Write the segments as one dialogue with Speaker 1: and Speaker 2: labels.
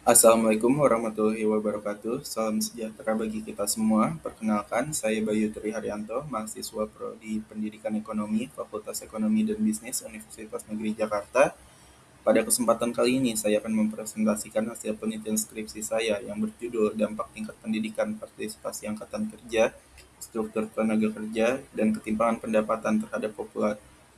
Speaker 1: Assalamualaikum warahmatullahi wabarakatuh. Salam sejahtera bagi kita semua. Perkenalkan, saya Bayu Tri Haryanto, mahasiswa Prodi Pendidikan Ekonomi, Fakultas Ekonomi dan Bisnis Universitas Negeri Jakarta. Pada kesempatan kali ini, saya akan mempresentasikan hasil penelitian skripsi saya yang berjudul Dampak Tingkat Pendidikan Partisipasi Angkatan Kerja, Struktur Tenaga Kerja, dan Ketimpangan Pendapatan terhadap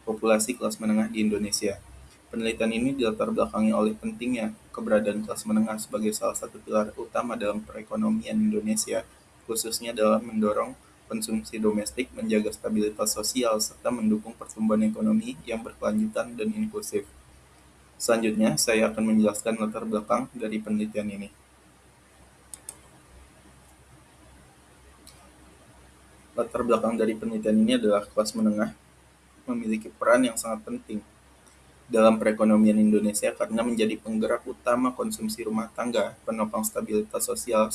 Speaker 1: populasi kelas menengah di Indonesia. Penelitian ini dilatar belakangi oleh pentingnya keberadaan kelas menengah sebagai salah satu pilar utama dalam perekonomian Indonesia, khususnya dalam mendorong konsumsi domestik, menjaga stabilitas sosial, serta mendukung pertumbuhan ekonomi yang berkelanjutan dan inklusif. Selanjutnya, saya akan menjelaskan latar belakang dari penelitian ini. Latar belakang dari penelitian ini adalah kelas menengah memiliki peran yang sangat penting dalam perekonomian Indonesia karena menjadi penggerak utama konsumsi rumah tangga, penopang stabilitas sosial,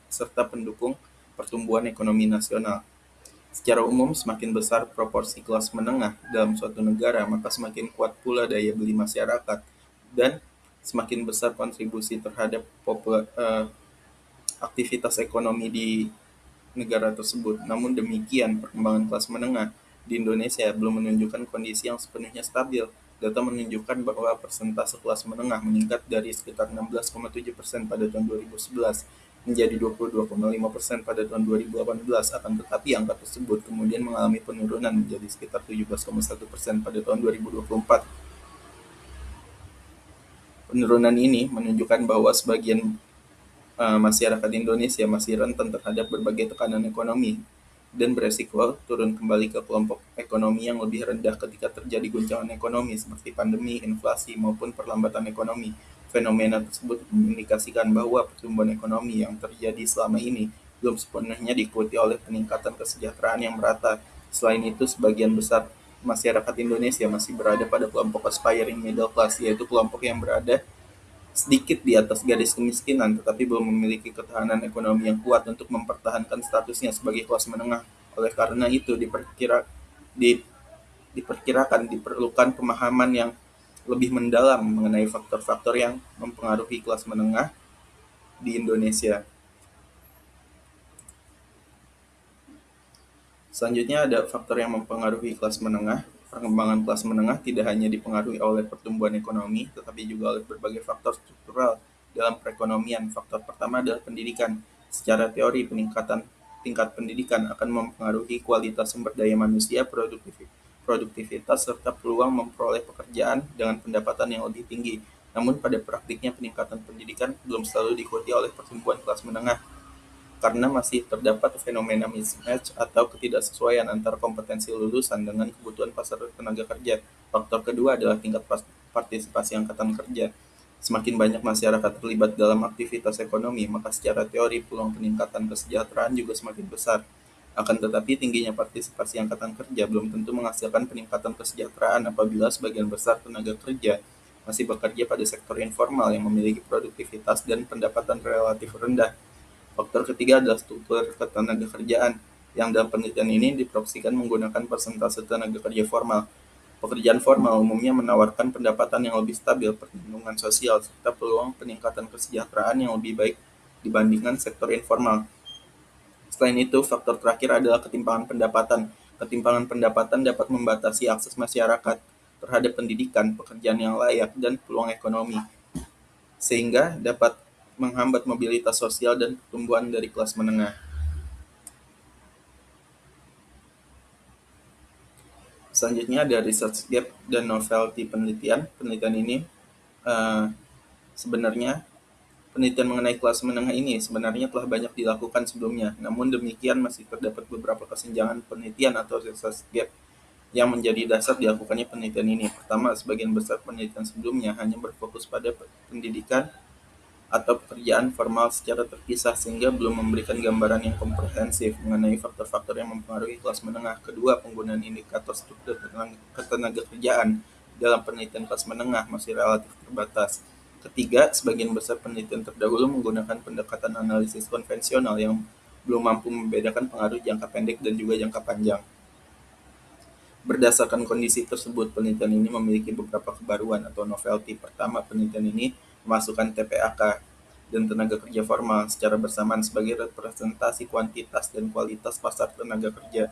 Speaker 1: serta pendukung pertumbuhan ekonomi nasional. Secara umum, semakin besar proporsi kelas menengah dalam suatu negara, maka semakin kuat pula daya beli masyarakat dan semakin besar kontribusi terhadap aktivitas ekonomi di negara tersebut. Namun demikian, perkembangan kelas menengah di Indonesia belum menunjukkan kondisi yang sepenuhnya stabil. Data menunjukkan bahwa persentase kelas menengah meningkat dari sekitar 16,7% pada tahun 2011 menjadi 22,5% pada tahun 2018. Akan tetapi angka tersebut kemudian mengalami penurunan menjadi sekitar 17,1% pada tahun 2024. Penurunan ini menunjukkan bahwa sebagian masyarakat Indonesia masih rentan terhadap berbagai tekanan ekonomi dan beresiko turun kembali ke kelompok ekonomi yang lebih rendah ketika terjadi guncangan ekonomi seperti pandemi, inflasi, maupun perlambatan ekonomi. Fenomena tersebut mengindikasikan bahwa pertumbuhan ekonomi yang terjadi selama ini belum sepenuhnya diikuti oleh peningkatan kesejahteraan yang merata. Selain itu, sebagian besar masyarakat Indonesia masih berada pada kelompok aspiring middle class, yaitu kelompok yang berada sedikit di atas garis kemiskinan tetapi belum memiliki ketahanan ekonomi yang kuat untuk mempertahankan statusnya sebagai kelas menengah. Oleh karena itu, di- diperkirakan diperlukan pemahaman yang lebih mendalam mengenai faktor-faktor yang mempengaruhi kelas menengah di Indonesia. Selanjutnya ada faktor yang mempengaruhi kelas menengah. Perkembangan kelas menengah tidak hanya dipengaruhi oleh pertumbuhan ekonomi, tetapi juga oleh berbagai faktor struktural dalam perekonomian. Faktor pertama adalah pendidikan. Secara teori, peningkatan tingkat pendidikan akan mempengaruhi kualitas sumber daya manusia, produktivitas, serta peluang memperoleh pekerjaan dengan pendapatan yang lebih tinggi. Namun pada praktiknya peningkatan pendidikan belum selalu diikuti oleh pertumbuhan kelas menengah karena masih terdapat fenomena mismatch atau ketidaksesuaian antara kompetensi lulusan dengan kebutuhan pasar tenaga kerja. Faktor kedua adalah tingkat partisipasi angkatan kerja. Semakin banyak masyarakat terlibat dalam aktivitas ekonomi, maka secara teori peluang peningkatan kesejahteraan juga semakin besar. Akan tetapi, tingginya partisipasi angkatan kerja belum tentu menghasilkan peningkatan kesejahteraan apabila sebagian besar tenaga kerja masih bekerja pada sektor informal yang memiliki produktivitas dan pendapatan relatif rendah. Faktor ketiga adalah struktur ketenagakerjaan, yang dalam penelitian ini diproyeksikan menggunakan persentase tenaga kerja formal. Pekerjaan formal umumnya menawarkan pendapatan yang lebih stabil, perlindungan sosial, serta peluang peningkatan kesejahteraan yang lebih baik dibandingkan sektor informal. Selain itu, faktor terakhir adalah ketimpangan pendapatan. Ketimpangan pendapatan dapat membatasi akses masyarakat terhadap pendidikan, pekerjaan yang layak, dan peluang ekonomi, sehingga dapat menghambat mobilitas sosial dan pertumbuhan dari kelas menengah. Selanjutnya ada research gap dan novelty penelitian. Penelitian ini eh, sebenarnya penelitian mengenai kelas menengah ini sebenarnya telah banyak dilakukan sebelumnya. Namun demikian masih terdapat beberapa kesenjangan penelitian atau research gap yang menjadi dasar dilakukannya penelitian ini. Pertama, sebagian besar penelitian sebelumnya hanya berfokus pada pendidikan atau pekerjaan formal secara terpisah sehingga belum memberikan gambaran yang komprehensif mengenai faktor-faktor yang mempengaruhi kelas menengah. Kedua, penggunaan indikator struktur ketenagakerjaan dalam penelitian kelas menengah masih relatif terbatas. Ketiga, sebagian besar penelitian terdahulu menggunakan pendekatan analisis konvensional yang belum mampu membedakan pengaruh jangka pendek dan juga jangka panjang. Berdasarkan kondisi tersebut, penelitian ini memiliki beberapa kebaruan atau novelty. Pertama, penelitian ini memasukkan TPAK dan tenaga kerja formal secara bersamaan sebagai representasi kuantitas dan kualitas pasar tenaga kerja.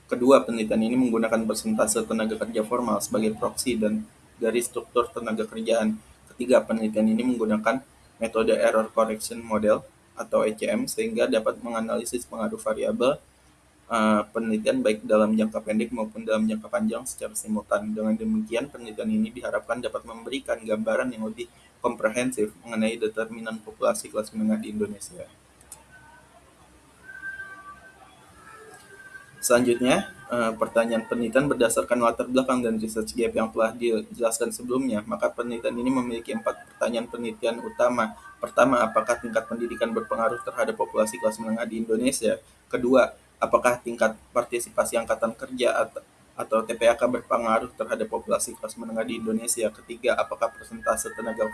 Speaker 1: Kedua, penelitian ini menggunakan persentase tenaga kerja formal sebagai proksi dan dari struktur tenaga kerjaan. Ketiga, penelitian ini menggunakan metode Error Correction Model atau ECM sehingga dapat menganalisis pengaruh variabel penelitian baik dalam jangka pendek maupun dalam jangka panjang secara simultan. Dengan demikian, penelitian ini diharapkan dapat memberikan gambaran yang lebih komprehensif mengenai determinan populasi kelas menengah di Indonesia. Selanjutnya, pertanyaan penelitian berdasarkan latar belakang dan research gap yang telah dijelaskan sebelumnya, maka penelitian ini memiliki 4 pertanyaan penelitian utama. Pertama, apakah tingkat pendidikan berpengaruh terhadap populasi kelas menengah di Indonesia? Kedua, apakah tingkat partisipasi angkatan kerja atau TPAK berpengaruh terhadap populasi kelas menengah di Indonesia? Ketiga, apakah persentase tenaga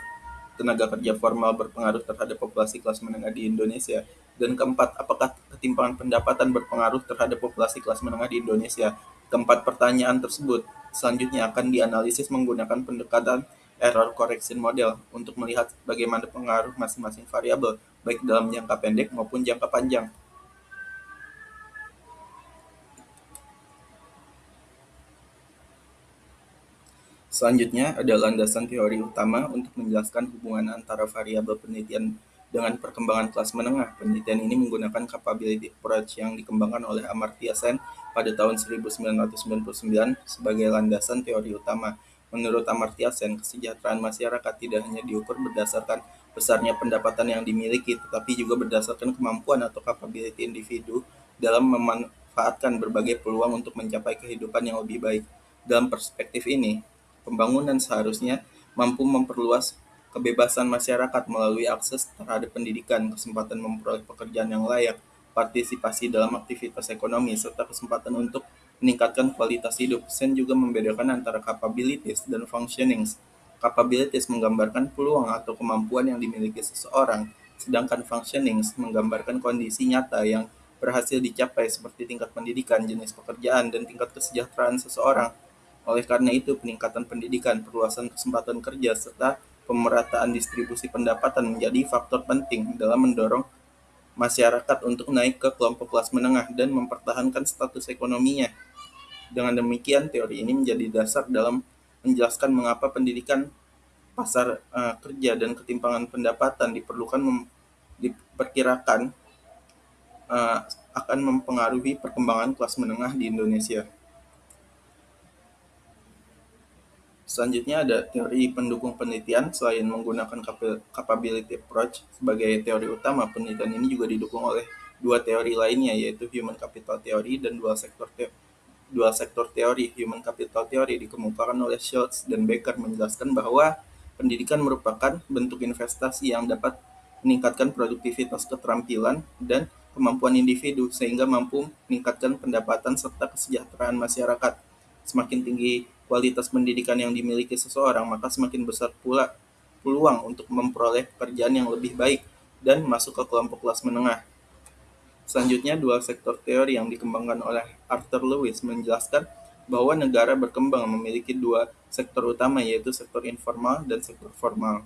Speaker 1: tenaga kerja formal berpengaruh terhadap populasi kelas menengah di Indonesia? Dan keempat, apakah ketimpangan pendapatan berpengaruh terhadap populasi kelas menengah di Indonesia? Keempat pertanyaan tersebut selanjutnya akan dianalisis menggunakan pendekatan error correction model untuk melihat bagaimana pengaruh masing-masing variabel, baik dalam jangka pendek maupun jangka panjang. Selanjutnya ada landasan teori utama untuk menjelaskan hubungan antara variabel penelitian dengan perkembangan kelas menengah. Penelitian ini menggunakan capability approach yang dikembangkan oleh Amartya Sen pada tahun 1999 sebagai landasan teori utama. Menurut Amartya Sen, kesejahteraan masyarakat tidak hanya diukur berdasarkan besarnya pendapatan yang dimiliki, tetapi juga berdasarkan kemampuan atau capability individu dalam memanfaatkan berbagai peluang untuk mencapai kehidupan yang lebih baik. Dalam perspektif ini, pembangunan seharusnya mampu memperluas kebebasan masyarakat melalui akses terhadap pendidikan, kesempatan memperoleh pekerjaan yang layak, partisipasi dalam aktivitas ekonomi, serta kesempatan untuk meningkatkan kualitas hidup. Sen juga membedakan antara capabilities dan functionings. Capabilities menggambarkan peluang atau kemampuan yang dimiliki seseorang, sedangkan functionings menggambarkan kondisi nyata yang berhasil dicapai seperti tingkat pendidikan, jenis pekerjaan, dan tingkat kesejahteraan seseorang. Oleh karena itu, peningkatan pendidikan, perluasan kesempatan kerja, serta pemerataan distribusi pendapatan menjadi faktor penting dalam mendorong masyarakat untuk naik ke kelompok kelas menengah dan mempertahankan status ekonominya. Dengan demikian, teori ini menjadi dasar dalam menjelaskan mengapa pendidikan, pasar kerja, dan ketimpangan pendapatan diperkirakan uh, akan mempengaruhi perkembangan kelas menengah di Indonesia. Selanjutnya ada teori pendukung penelitian. Selain menggunakan capability approach sebagai teori utama, penelitian ini juga didukung oleh dua teori lainnya, yaitu human capital theory dan dual sector theory. Human capital theory dikemukakan oleh Schultz dan Becker menjelaskan bahwa pendidikan merupakan bentuk investasi yang dapat meningkatkan produktivitas, keterampilan, dan kemampuan individu sehingga mampu meningkatkan pendapatan serta kesejahteraan masyarakat. Semakin tinggi kualitas pendidikan yang dimiliki seseorang, maka semakin besar pula peluang untuk memperoleh pekerjaan yang lebih baik dan masuk ke kelompok kelas menengah. Selanjutnya, dual sektor teori yang dikembangkan oleh Arthur Lewis menjelaskan bahwa negara berkembang memiliki dua sektor utama, yaitu sektor informal dan sektor formal.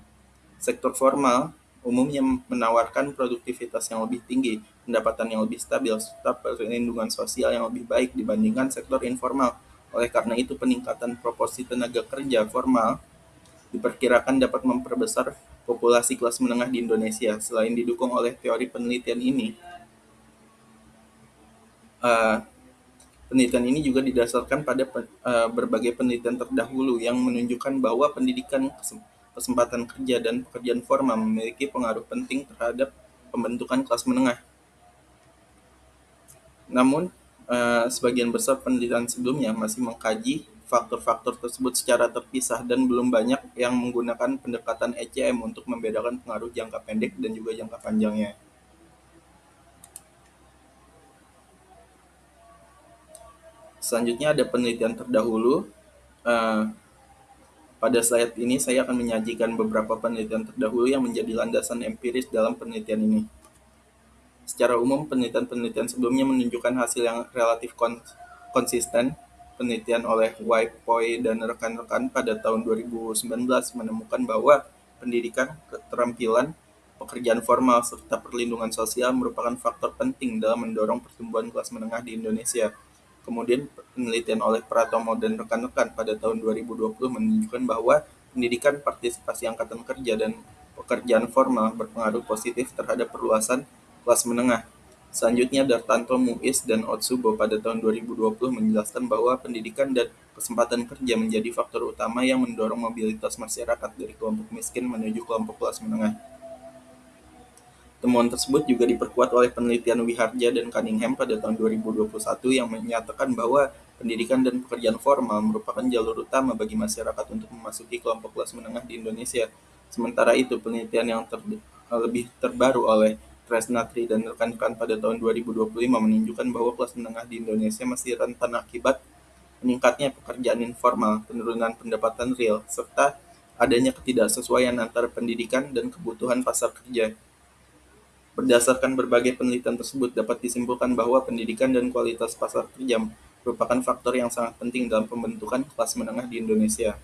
Speaker 1: Sektor formal umumnya menawarkan produktivitas yang lebih tinggi, pendapatan yang lebih stabil, serta perlindungan sosial yang lebih baik dibandingkan sektor informal. Oleh karena itu, peningkatan proporsi tenaga kerja formal diperkirakan dapat memperbesar populasi kelas menengah di Indonesia. Selain didukung oleh teori penelitian ini, uh, penelitian ini juga didasarkan pada berbagai penelitian terdahulu yang menunjukkan bahwa pendidikan, kesempatan kerja, dan pekerjaan formal memiliki pengaruh penting terhadap pembentukan kelas menengah. Namun, sebagian besar penelitian sebelumnya masih mengkaji faktor-faktor tersebut secara terpisah dan belum banyak yang menggunakan pendekatan ECM untuk membedakan pengaruh jangka pendek dan juga jangka panjangnya. Selanjutnya ada penelitian terdahulu. Pada slide ini saya akan menyajikan beberapa penelitian terdahulu yang menjadi landasan empiris dalam penelitian ini. Secara umum, penelitian-penelitian sebelumnya menunjukkan hasil yang relatif konsisten. Penelitian oleh White, Poi, dan rekan-rekan pada tahun 2019 menemukan bahwa pendidikan, keterampilan, pekerjaan formal, serta perlindungan sosial merupakan faktor penting dalam mendorong pertumbuhan kelas menengah di Indonesia. Kemudian penelitian oleh Pratomo dan rekan-rekan pada tahun 2020 menunjukkan bahwa pendidikan, partisipasi angkatan kerja, dan pekerjaan formal berpengaruh positif terhadap perluasan kelas menengah. Selanjutnya, Dartanto, Muiz, dan Otsubo pada tahun 2020 menjelaskan bahwa pendidikan dan kesempatan kerja menjadi faktor utama yang mendorong mobilitas masyarakat dari kelompok miskin menuju kelompok kelas menengah. Temuan tersebut juga diperkuat oleh penelitian Wiharja dan Cunningham pada tahun 2021 yang menyatakan bahwa pendidikan dan pekerjaan formal merupakan jalur utama bagi masyarakat untuk memasuki kelompok kelas menengah di Indonesia. Sementara itu, penelitian yang lebih terbaru oleh Tresnatri dan rekan-rekan pada tahun 2025 menunjukkan bahwa kelas menengah di Indonesia masih rentan akibat meningkatnya pekerjaan informal, penurunan pendapatan real, serta adanya ketidaksesuaian antara pendidikan dan kebutuhan pasar kerja. Berdasarkan berbagai penelitian tersebut, dapat disimpulkan bahwa pendidikan dan kualitas pasar kerja merupakan faktor yang sangat penting dalam pembentukan kelas menengah di Indonesia.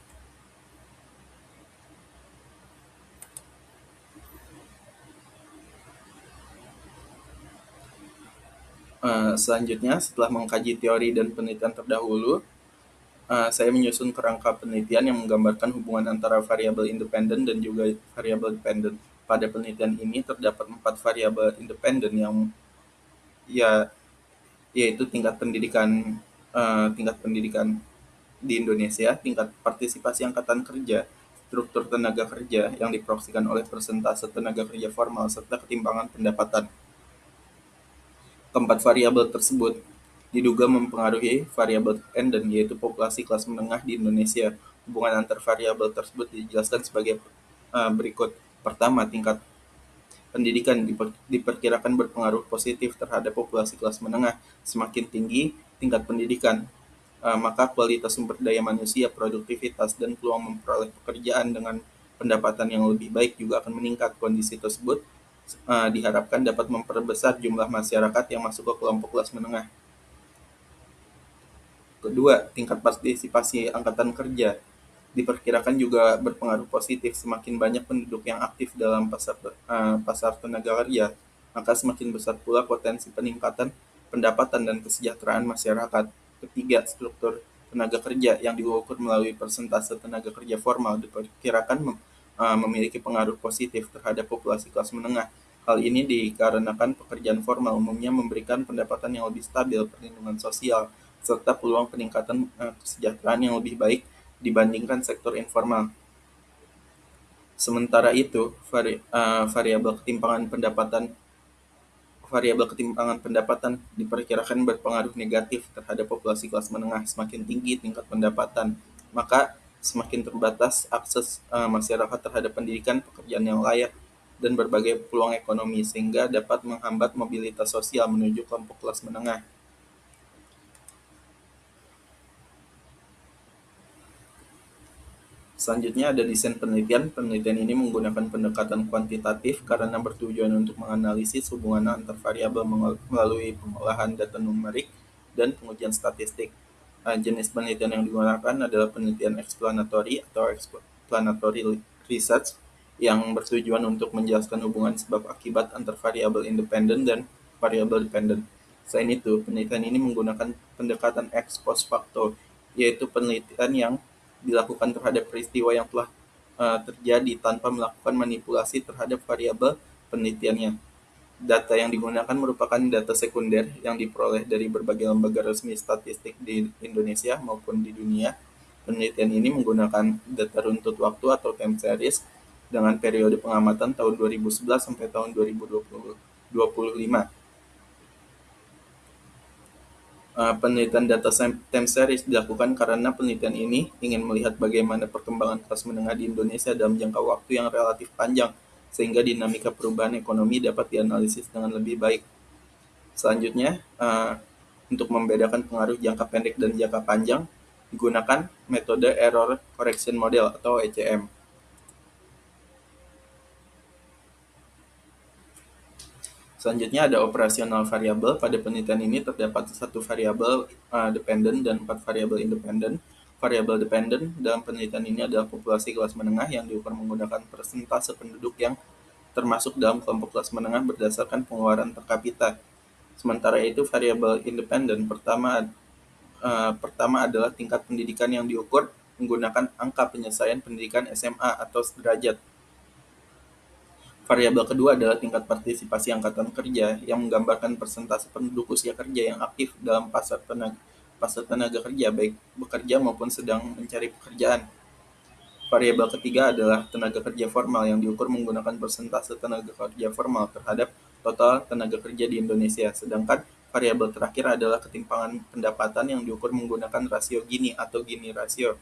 Speaker 1: Selanjutnya, setelah mengkaji teori dan penelitian terdahulu, saya menyusun kerangka penelitian yang menggambarkan hubungan antara variabel independen dan juga variabel dependen. Pada penelitian ini terdapat 4 variabel independen yang ya yaitu tingkat pendidikan di Indonesia, tingkat partisipasi angkatan kerja, struktur tenaga kerja yang diproyeksikan oleh persentase tenaga kerja formal, serta ketimpangan pendapatan. Keempat variabel tersebut diduga mempengaruhi variabel dependen, yaitu populasi kelas menengah di Indonesia. Hubungan antar variabel tersebut dijelaskan sebagai berikut. Pertama, tingkat pendidikan diperkirakan berpengaruh positif terhadap populasi kelas menengah. Semakin tinggi tingkat pendidikan, maka kualitas sumber daya manusia, produktivitas, dan peluang memperoleh pekerjaan dengan pendapatan yang lebih baik juga akan meningkat. Kondisi tersebut diharapkan dapat memperbesar jumlah masyarakat yang masuk ke kelompok kelas menengah. Kedua, tingkat partisipasi angkatan kerja diperkirakan juga berpengaruh positif. Semakin banyak penduduk yang aktif dalam pasar tenaga kerja, maka semakin besar pula potensi peningkatan pendapatan dan kesejahteraan masyarakat. Ketiga, struktur tenaga kerja yang diukur melalui persentase tenaga kerja formal diperkirakan memiliki pengaruh positif terhadap populasi kelas menengah. Hal ini dikarenakan pekerjaan formal umumnya memberikan pendapatan yang lebih stabil, perlindungan sosial, serta peluang peningkatan kesejahteraan yang lebih baik dibandingkan sektor informal. Sementara itu, variabel ketimpangan pendapatan diperkirakan berpengaruh negatif terhadap populasi kelas menengah. Semakin tinggi tingkat pendapatan, maka semakin terbatas akses masyarakat terhadap pendidikan, pekerjaan yang layak, dan berbagai peluang ekonomi, sehingga dapat menghambat mobilitas sosial menuju kelompok kelas menengah. Selanjutnya ada desain penelitian. Penelitian ini menggunakan pendekatan kuantitatif karena bertujuan untuk menganalisis hubungan antar variabel melalui pengolahan data numerik dan pengujian statistik. Jenis penelitian yang digunakan adalah penelitian explanatory atau explanatory research yang bertujuan untuk menjelaskan hubungan sebab akibat antar variabel independen dan variabel dependen. Selain itu, penelitian ini menggunakan pendekatan ex post facto, yaitu penelitian yang dilakukan terhadap peristiwa yang telah terjadi tanpa melakukan manipulasi terhadap variabel penelitiannya. Data yang digunakan merupakan data sekunder yang diperoleh dari berbagai lembaga resmi statistik di Indonesia maupun di dunia. Penelitian ini menggunakan data runtut waktu atau time series dengan periode pengamatan tahun 2011 sampai tahun 2025. Penelitian data time series dilakukan karena penelitian ini ingin melihat bagaimana perkembangan kelas menengah di Indonesia dalam jangka waktu yang relatif panjang, sehingga dinamika perubahan ekonomi dapat dianalisis dengan lebih baik. Selanjutnya, untuk membedakan pengaruh jangka pendek dan jangka panjang, digunakan metode Error Correction Model atau ECM. Selanjutnya ada operasional variabel. Pada penelitian ini terdapat satu variabel dependen dan 4 variabel independen. Variabel dependent dalam penelitian ini adalah populasi kelas menengah yang diukur menggunakan persentase penduduk yang termasuk dalam kelompok kelas menengah berdasarkan pengeluaran per kapita. Sementara itu, variabel independen pertama adalah tingkat pendidikan yang diukur menggunakan angka penyelesaian pendidikan SMA atau sederajat. Variabel kedua adalah tingkat partisipasi angkatan kerja yang menggambarkan persentase penduduk usia kerja yang aktif dalam pasar tenaga kerja, baik bekerja maupun sedang mencari pekerjaan. Variabel ketiga adalah tenaga kerja formal yang diukur menggunakan persentase tenaga kerja formal terhadap total tenaga kerja di Indonesia. Sedangkan variabel terakhir adalah ketimpangan pendapatan yang diukur menggunakan rasio Gini atau Gini rasio.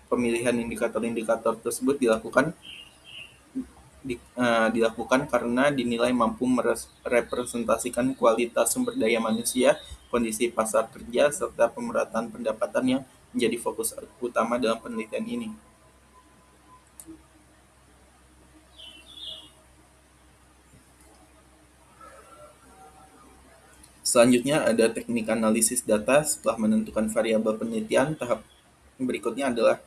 Speaker 1: Pemilihan indikator-indikator tersebut dilakukan karena dinilai mampu merepresentasikan kualitas sumber daya manusia, kondisi pasar kerja, serta pemerataan pendapatan yang menjadi fokus utama dalam penelitian ini. Selanjutnya ada teknik analisis data. Setelah menentukan variabel penelitian, tahap berikutnya adalah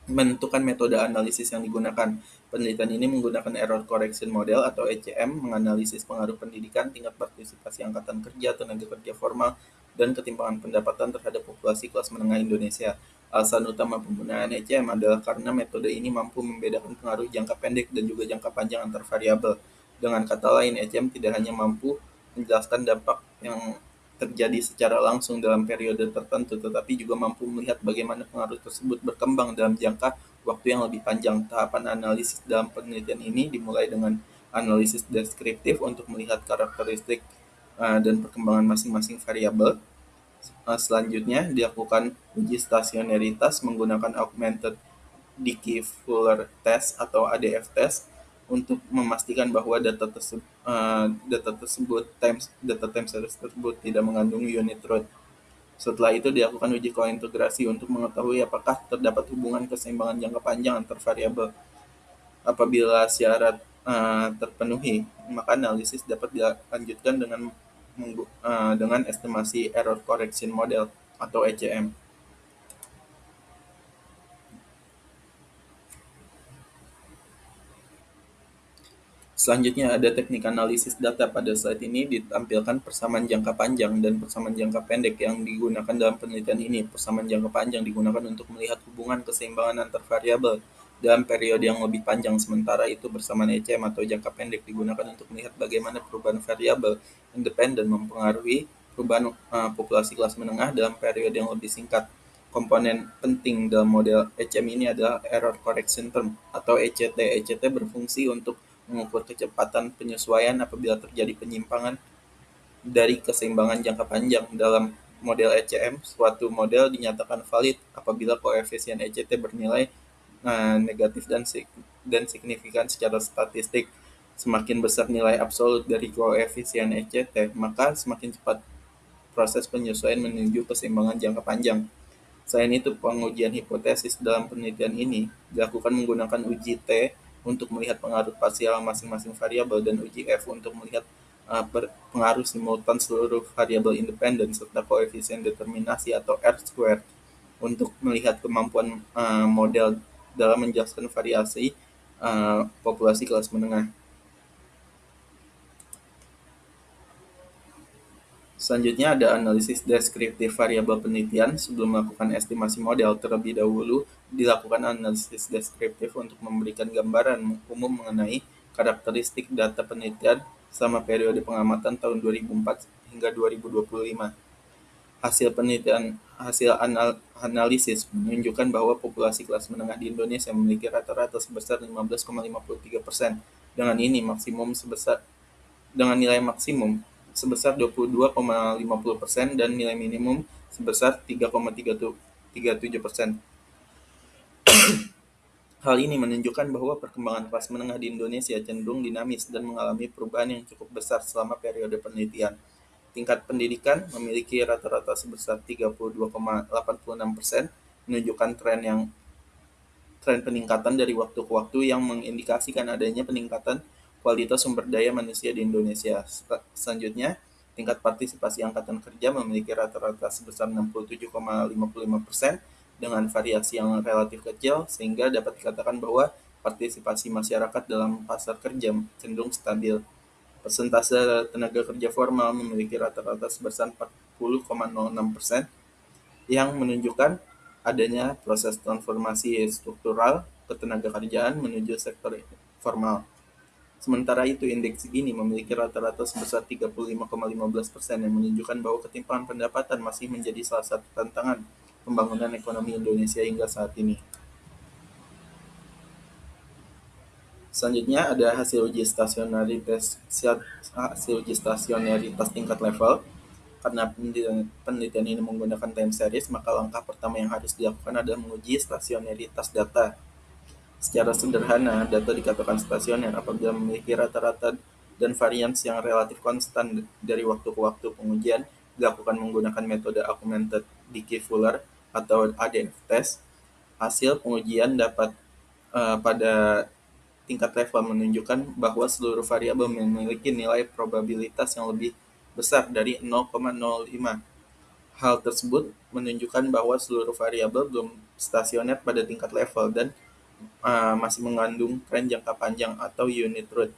Speaker 1: menentukan metode analisis yang digunakan. Penelitian ini menggunakan Error Correction Model atau ECM, menganalisis pengaruh pendidikan, tingkat partisipasi angkatan kerja, tenaga kerja formal, dan ketimpangan pendapatan terhadap populasi kelas menengah Indonesia. Alasan utama penggunaan ECM adalah karena metode ini mampu membedakan pengaruh jangka pendek dan juga jangka panjang antar variabel. Dengan kata lain, ECM tidak hanya mampu menjelaskan dampak yang terjadi secara langsung dalam periode tertentu, tetapi juga mampu melihat bagaimana pengaruh tersebut berkembang dalam jangka waktu yang lebih panjang. Tahapan analisis dalam penelitian ini dimulai dengan analisis deskriptif untuk melihat karakteristik dan perkembangan masing-masing variabel. Selanjutnya dilakukan uji stasionaritas menggunakan Augmented Decay-Fuller Test atau ADF Test untuk memastikan bahwa data time series tersebut tidak mengandung unit root. Setelah itu dilakukan uji kointegrasi untuk mengetahui apakah terdapat hubungan keseimbangan jangka panjang antar variabel. Apabila syarat terpenuhi, maka analisis dapat dilanjutkan dengan estimasi Error Correction Model atau ECM. Selanjutnya ada teknik analisis data. Pada slide ini ditampilkan persamaan jangka panjang dan persamaan jangka pendek yang digunakan dalam penelitian ini. Persamaan jangka panjang digunakan untuk melihat hubungan keseimbangan antar variabel dalam periode yang lebih panjang, sementara itu persamaan ECM atau jangka pendek digunakan untuk melihat bagaimana perubahan variabel independen mempengaruhi perubahan populasi kelas menengah dalam periode yang lebih singkat. Komponen penting dalam model ECM ini adalah Error Correction Term atau ECT. ECT berfungsi untuk mengukur kecepatan penyesuaian apabila terjadi penyimpangan dari keseimbangan jangka panjang. Dalam model ECM, suatu model dinyatakan valid apabila koefisien ECT bernilai negatif dan signifikan secara statistik. Semakin besar nilai absolut dari koefisien ECT, maka semakin cepat proses penyesuaian menuju keseimbangan jangka panjang. Selain itu, pengujian hipotesis dalam penelitian ini dilakukan menggunakan uji T untuk melihat pengaruh parsial masing-masing variabel dan uji F untuk melihat pengaruh simultan seluruh variabel independen, serta koefisien determinasi atau R-squared untuk melihat kemampuan model dalam menjelaskan variasi populasi kelas menengah. Selanjutnya ada analisis deskriptif variabel penelitian. Sebelum melakukan estimasi model, terlebih dahulu dilakukan analisis deskriptif untuk memberikan gambaran umum mengenai karakteristik data penelitian selama periode pengamatan tahun 2004 hingga 2025. Hasil analisis menunjukkan bahwa populasi kelas menengah di Indonesia memiliki rata-rata sebesar 15,53%. Dengan nilai maksimum sebesar 22,50% dan nilai minimum sebesar 3,37%. Hal ini menunjukkan bahwa perkembangan kelas menengah di Indonesia cenderung dinamis dan mengalami perubahan yang cukup besar selama periode penelitian. Tingkat pendidikan memiliki rata-rata sebesar 32,86%, menunjukkan tren peningkatan dari waktu ke waktu yang mengindikasikan adanya peningkatan kualitas sumber daya manusia di Indonesia. Selanjutnya, tingkat partisipasi angkatan kerja memiliki rata-rata sebesar 67,55% dengan variasi yang relatif kecil, sehingga dapat dikatakan bahwa partisipasi masyarakat dalam pasar kerja cenderung stabil. Persentase tenaga kerja formal memiliki rata-rata sebesar 40,06%, yang menunjukkan adanya proses transformasi struktural ketenagakerjaan menuju sektor formal. Sementara itu, indeks Gini memiliki rata-rata sebesar 35,15%, yang menunjukkan bahwa ketimpangan pendapatan masih menjadi salah satu tantangan pembangunan ekonomi Indonesia hingga saat ini. Selanjutnya ada hasil uji stasionaritas tingkat level. Karena penelitian ini menggunakan time series, maka langkah pertama yang harus dilakukan adalah menguji stasionaritas data. Secara sederhana, data dikatakan stasioner apabila memiliki rata-rata dan varians yang relatif konstan dari waktu ke waktu. Pengujian dilakukan menggunakan metode Augmented Decay-Fuller atau ADF test. Hasil pengujian dapat pada tingkat level menunjukkan bahwa seluruh variabel memiliki nilai probabilitas yang lebih besar dari 0,05. Hal tersebut menunjukkan bahwa seluruh variabel belum stasioner pada tingkat level dan masih mengandung tren jangka panjang atau unit root.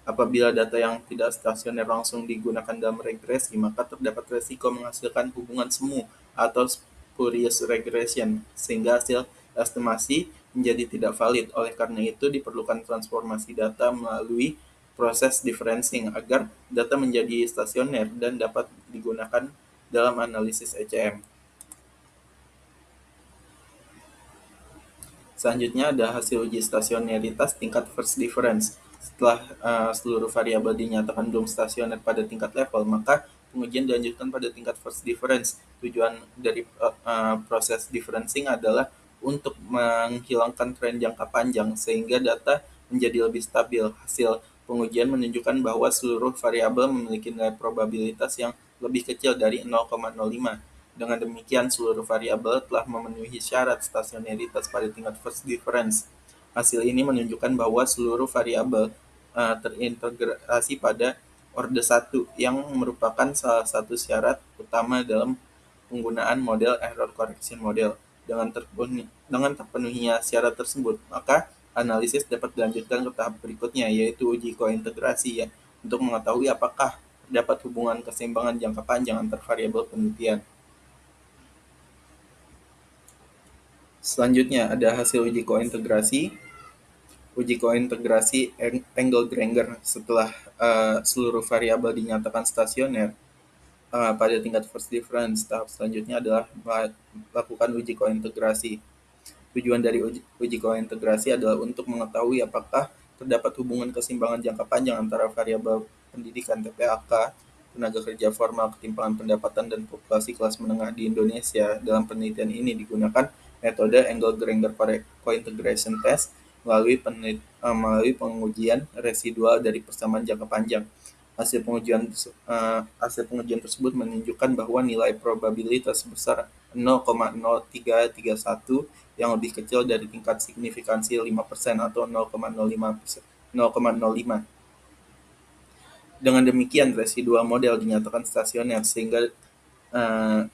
Speaker 1: Apabila data yang tidak stasioner langsung digunakan dalam regresi, maka terdapat resiko menghasilkan hubungan semu atau spurious regression, sehingga hasil estimasi menjadi tidak valid. Oleh karena itu, diperlukan transformasi data melalui proses differencing agar data menjadi stasioner dan dapat digunakan dalam analisis ECM. Selanjutnya ada hasil uji stasionaritas tingkat first difference. Setelah seluruh variabel dinyatakan belum stasioner pada tingkat level, maka pengujian dilanjutkan pada tingkat first difference. Tujuan dari proses differencing adalah untuk menghilangkan tren jangka panjang sehingga data menjadi lebih stabil. Hasil pengujian menunjukkan bahwa seluruh variabel memiliki nilai probabilitas yang lebih kecil dari 0,05. Dengan demikian, seluruh variabel telah memenuhi syarat stasionaritas pada tingkat first difference. Hasil ini menunjukkan bahwa seluruh variabel terintegrasi pada orde 1, yang merupakan salah satu syarat utama dalam penggunaan model error correction model. Dengan terpenuhinya syarat tersebut, maka analisis dapat dilanjutkan ke tahap berikutnya, yaitu uji kointegrasi, ya, untuk mengetahui apakah terdapat hubungan keseimbangan jangka panjang antar variabel penelitian. Selanjutnya ada hasil uji kointegrasi. Uji kointegrasi Engelgranger setelah seluruh variabel dinyatakan stasioner pada tingkat first difference. Tahap selanjutnya adalah melakukan uji kointegrasi. Tujuan dari uji kointegrasi adalah untuk mengetahui apakah terdapat hubungan keseimbangan jangka panjang antara variabel pendidikan TPAK, tenaga kerja formal, ketimpangan pendapatan, dan populasi kelas menengah di Indonesia. Dalam penelitian ini digunakan metode Engelgranger Cointegration Test melalui pengujian residual dari persamaan jangka panjang. Hasil pengujian tersebut menunjukkan bahwa nilai probabilitas sebesar 0,0331 yang lebih kecil dari tingkat signifikansi 5% atau 0,05. Dengan demikian, residual model dinyatakan stasioner sehingga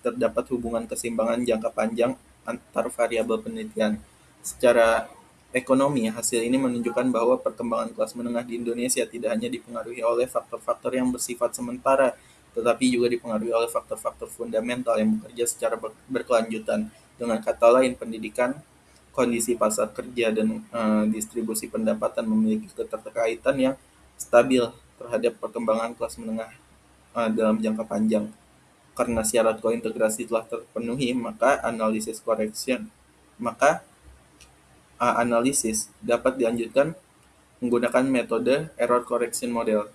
Speaker 1: terdapat hubungan keseimbangan jangka panjang antar variabel penelitian. Secara ekonomi, hasil ini menunjukkan bahwa perkembangan kelas menengah di Indonesia tidak hanya dipengaruhi oleh faktor-faktor yang bersifat sementara, tetapi juga dipengaruhi oleh faktor-faktor fundamental yang bekerja secara berkelanjutan. Dengan kata lain, pendidikan, kondisi pasar kerja, dan distribusi pendapatan memiliki keterkaitan yang stabil terhadap perkembangan kelas menengah dalam jangka panjang. Karena syarat kointegrasi telah terpenuhi, maka analisis dapat dilanjutkan menggunakan metode error correction model.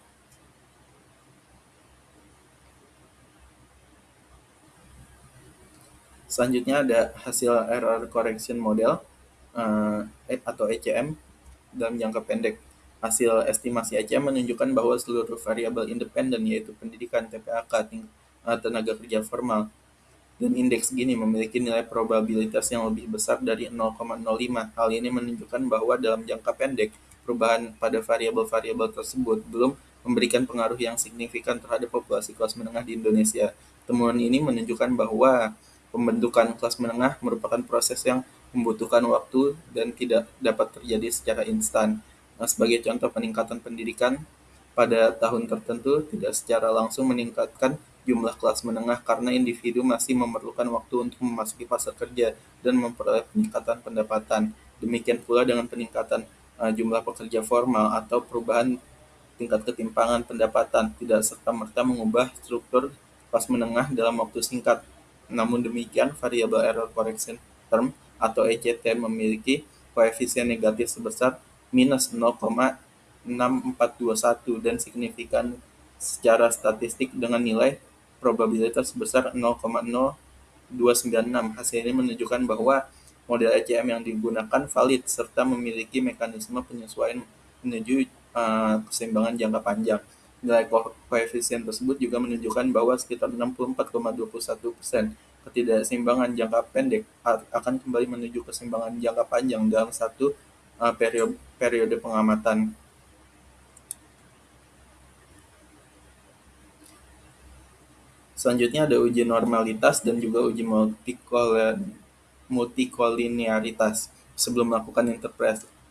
Speaker 1: Selanjutnya ada hasil error correction model atau ECM dalam jangka pendek. Hasil estimasi ECM menunjukkan bahwa seluruh variabel independen, yaitu pendidikan, TPAK, tenaga kerja formal, dan indeks Gini memiliki nilai probabilitas yang lebih besar dari 0,05. Hal ini menunjukkan bahwa dalam jangka pendek, perubahan pada variabel-variabel tersebut belum memberikan pengaruh yang signifikan terhadap populasi kelas menengah di Indonesia. Temuan ini menunjukkan bahwa pembentukan kelas menengah merupakan proses yang membutuhkan waktu dan tidak dapat terjadi secara instan. Nah, sebagai contoh, peningkatan pendidikan pada tahun tertentu tidak secara langsung meningkatkan jumlah kelas menengah karena individu masih memerlukan waktu untuk memasuki pasar kerja dan memperoleh peningkatan pendapatan. Demikian pula dengan peningkatan jumlah pekerja formal atau perubahan tingkat ketimpangan pendapatan tidak serta-merta mengubah struktur kelas menengah dalam waktu singkat. Namun demikian, variabel error correction term atau ECT memiliki koefisien negatif sebesar minus 0,6421 dan signifikan secara statistik dengan nilai probabilitas sebesar 0,0296. Hasil ini menunjukkan bahwa model ECM yang digunakan valid serta memiliki mekanisme penyesuaian menuju keseimbangan jangka panjang. Nilai koefisien tersebut juga menunjukkan bahwa sekitar 64,21% ketidakseimbangan jangka pendek akan kembali menuju keseimbangan jangka panjang dalam satu periode pengamatan. Selanjutnya ada uji normalitas dan juga uji multikolinearitas. Sebelum melakukan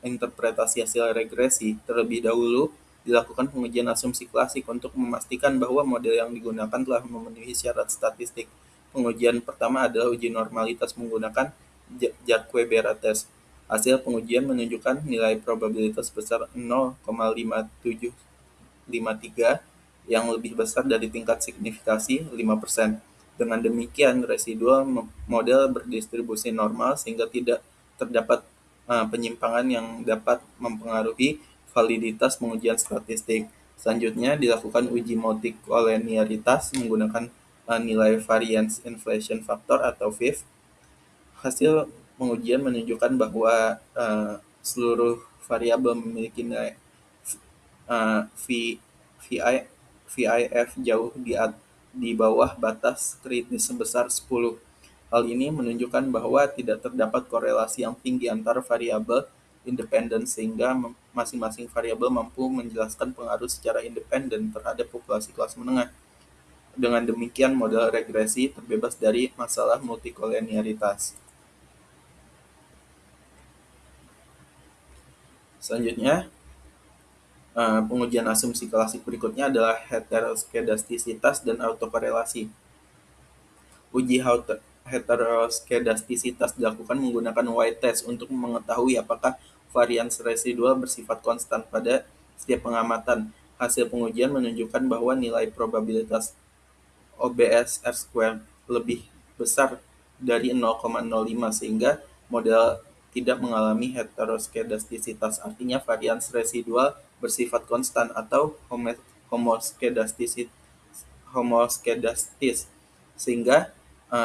Speaker 1: interpretasi hasil regresi, terlebih dahulu dilakukan pengujian asumsi klasik untuk memastikan bahwa model yang digunakan telah memenuhi syarat statistik. Pengujian pertama adalah uji normalitas menggunakan Jacques-Berat test. Hasil pengujian menunjukkan nilai probabilitas sebesar 0,5753 yang lebih besar dari tingkat signifikasi 5%. Dengan demikian, residual model berdistribusi normal sehingga tidak terdapat penyimpangan yang dapat mempengaruhi validitas pengujian statistik. Selanjutnya dilakukan uji multikolinearitas menggunakan nilai variance inflation factor atau VIF. Hasil pengujian menunjukkan bahwa seluruh variabel memiliki nilai VI, VIF jauh di bawah batas kritis sebesar 10. Hal ini menunjukkan bahwa tidak terdapat korelasi yang tinggi antara variabel independen sehingga masing-masing variabel mampu menjelaskan pengaruh secara independen terhadap populasi kelas menengah. Dengan demikian, model regresi terbebas dari masalah multikolinearitas. Selanjutnya, pengujian asumsi klasik berikutnya adalah heteroskedastisitas dan autokorelasi. Uji heteroskedastisitas dilakukan menggunakan Y-test untuk mengetahui apakah varians residual bersifat konstan pada setiap pengamatan. Hasil pengujian menunjukkan bahwa nilai probabilitas OBS R² lebih besar dari 0,05 sehingga model tidak mengalami heteroskedastisitas, artinya varians residual bersifat konstan atau homoskedastis, sehingga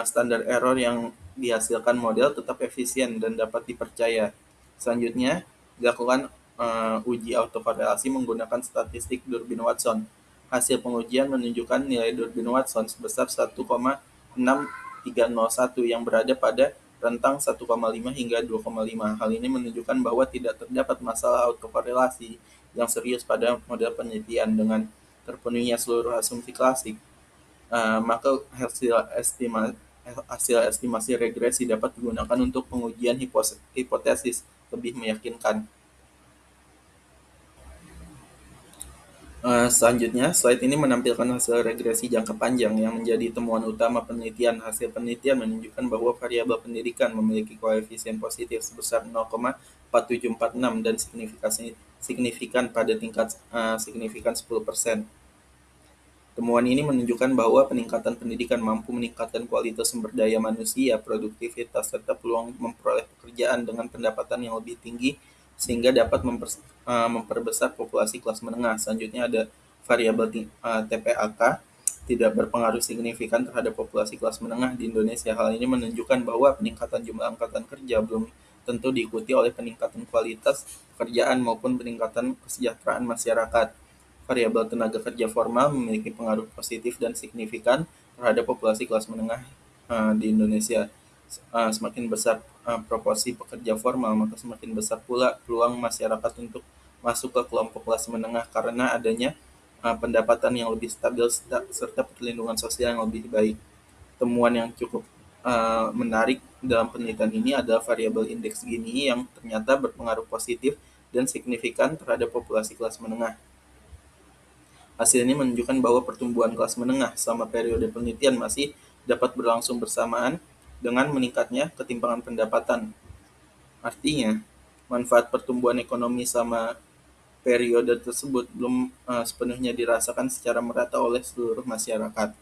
Speaker 1: standar error yang dihasilkan model tetap efisien dan dapat dipercaya. Selanjutnya dilakukan uji autokorelasi menggunakan statistik Durbin Watson. Hasil pengujian menunjukkan nilai Durbin Watson sebesar 1,6301 yang berada pada rentang 1,5 hingga 2,5. Hal ini menunjukkan bahwa tidak terdapat masalah autokorelasi yang serius pada model penelitian dengan terpenuhinya seluruh asumsi klasik. Maka hasil estimasi regresi dapat digunakan untuk pengujian hipotesis lebih meyakinkan. Selanjutnya, slide ini menampilkan hasil regresi jangka panjang yang menjadi temuan utama penelitian. Hasil penelitian menunjukkan bahwa variabel pendidikan memiliki koefisien positif sebesar 0,4746 dan signifikan pada tingkat signifikan 10%. Temuan ini menunjukkan bahwa peningkatan pendidikan mampu meningkatkan kualitas sumber daya manusia, produktivitas, serta peluang memperoleh pekerjaan dengan pendapatan yang lebih tinggi sehingga dapat memperbesar populasi kelas menengah. Selanjutnya ada variabel TPAK tidak berpengaruh signifikan terhadap populasi kelas menengah di Indonesia. Hal ini menunjukkan bahwa peningkatan jumlah angkatan kerja belum tentu diikuti oleh peningkatan kualitas pekerjaan maupun peningkatan kesejahteraan masyarakat. Variabel tenaga kerja formal memiliki pengaruh positif dan signifikan terhadap populasi kelas menengah di Indonesia. Semakin besar proporsi pekerja formal, maka semakin besar pula peluang masyarakat untuk masuk ke kelompok kelas menengah karena adanya pendapatan yang lebih stabil serta perlindungan sosial yang lebih baik. Temuan yang cukup menarik dalam penelitian ini adalah variabel indeks Gini yang ternyata berpengaruh positif dan signifikan terhadap populasi kelas menengah. Hasil ini menunjukkan bahwa pertumbuhan kelas menengah selama periode penelitian masih dapat berlangsung bersamaan dengan meningkatnya ketimpangan pendapatan. Artinya, manfaat pertumbuhan ekonomi selama periode tersebut belum sepenuhnya dirasakan secara merata oleh seluruh masyarakat.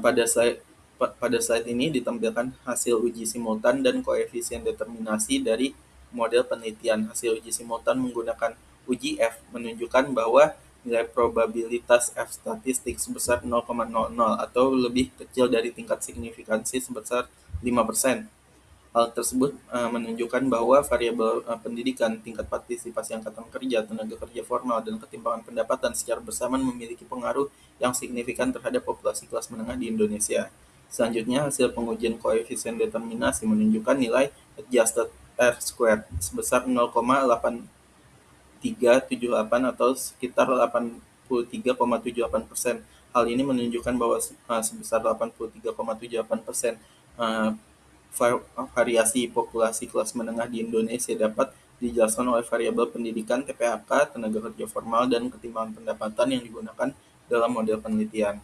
Speaker 1: Pada slide ini ditampilkan hasil uji simultan dan koefisien determinasi dari model penelitian. Hasil uji simultan menggunakan uji F menunjukkan bahwa nilai probabilitas F statistik sebesar 0,00 atau lebih kecil dari tingkat signifikansi sebesar 5%. Hal tersebut menunjukkan bahwa variabel pendidikan, tingkat partisipasi angkatan kerja, tenaga kerja formal, dan ketimpangan pendapatan secara bersamaan memiliki pengaruh yang signifikan terhadap populasi kelas menengah di Indonesia. Selanjutnya, hasil pengujian koefisien determinasi menunjukkan nilai adjusted R-squared sebesar 0,8378 atau sekitar 83,78%. Hal ini menunjukkan bahwa sebesar 83,78% variasi populasi kelas menengah di Indonesia dapat dijelaskan oleh variabel pendidikan, TPAK, tenaga kerja formal, dan ketimpangan pendapatan yang digunakan dalam model penelitian.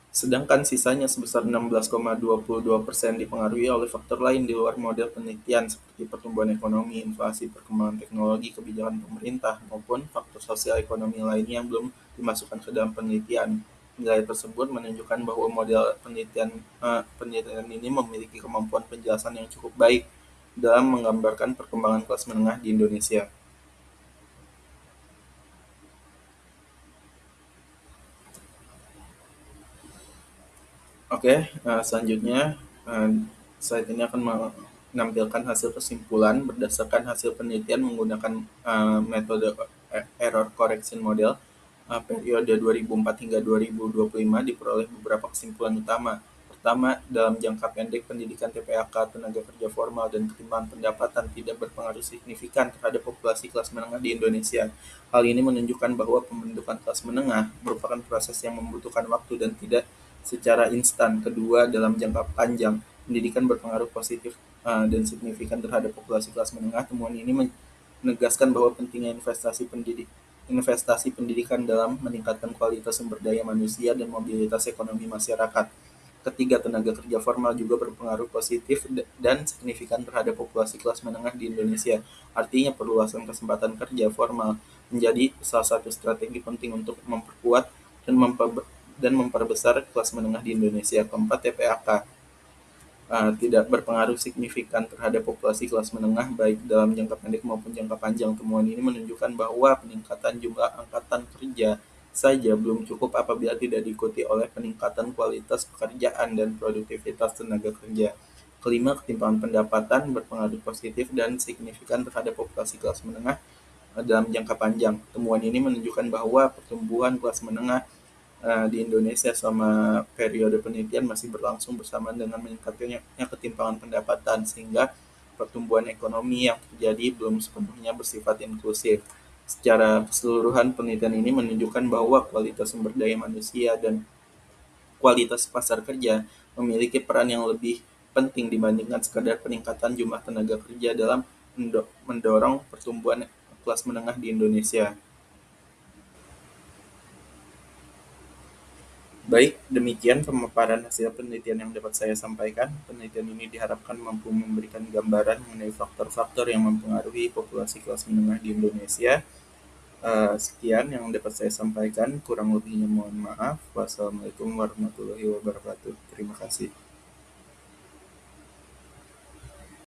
Speaker 1: Sedangkan sisanya sebesar 16,22% dipengaruhi oleh faktor lain di luar model penelitian seperti pertumbuhan ekonomi, inflasi, perkembangan teknologi, kebijakan pemerintah, maupun faktor sosial ekonomi lainnya yang belum dimasukkan ke dalam penelitian. Nilai tersebut menunjukkan bahwa model penelitian ini memiliki kemampuan penjelasan yang cukup baik dalam menggambarkan perkembangan kelas menengah di Indonesia. Oke, selanjutnya slide ini akan menampilkan hasil kesimpulan berdasarkan hasil penelitian menggunakan metode error correction model periode 2004 hingga 2025 diperoleh beberapa kesimpulan utama. Pertama, dalam jangka pendek pendidikan TPAK, tenaga kerja formal, dan ketimpangan pendapatan tidak berpengaruh signifikan terhadap populasi kelas menengah di Indonesia. Hal ini menunjukkan bahwa pembentukan kelas menengah merupakan proses yang membutuhkan waktu dan tidak secara instan. Kedua, dalam jangka panjang, pendidikan berpengaruh positif dan signifikan terhadap populasi kelas menengah. Temuan ini menegaskan bahwa pentingnya investasi pendidikan dalam meningkatkan kualitas sumber daya manusia dan mobilitas ekonomi masyarakat. Ketiga, tenaga kerja formal juga berpengaruh positif dan signifikan terhadap populasi kelas menengah di Indonesia. Artinya, perluasan kesempatan kerja formal menjadi salah satu strategi penting untuk memperkuat dan memperbesar kelas menengah di Indonesia. Keempat, TPAK tidak berpengaruh signifikan terhadap populasi kelas menengah baik dalam jangka pendek maupun jangka panjang. Temuan ini menunjukkan bahwa peningkatan jumlah angkatan kerja saja belum cukup apabila tidak diikuti oleh peningkatan kualitas pekerjaan dan produktivitas tenaga kerja. Kelima, ketimpangan pendapatan berpengaruh positif dan signifikan terhadap populasi kelas menengah dalam jangka panjang. Temuan ini menunjukkan bahwa pertumbuhan kelas menengah di Indonesia selama periode penelitian masih berlangsung bersamaan dengan meningkatnya ketimpangan pendapatan, sehingga pertumbuhan ekonomi yang terjadi belum sepenuhnya bersifat inklusif. Secara keseluruhan, penelitian ini menunjukkan bahwa kualitas sumber daya manusia dan kualitas pasar kerja memiliki peran yang lebih penting dibandingkan sekadar peningkatan jumlah tenaga kerja dalam mendorong pertumbuhan kelas menengah di Indonesia. Baik, demikian pemaparan hasil penelitian yang dapat saya sampaikan. Penelitian ini diharapkan mampu memberikan gambaran mengenai faktor-faktor yang mempengaruhi populasi kelas menengah di Indonesia. Sekian yang dapat saya sampaikan, kurang lebihnya mohon maaf. Wassalamualaikum warahmatullahi wabarakatuh. Terima kasih.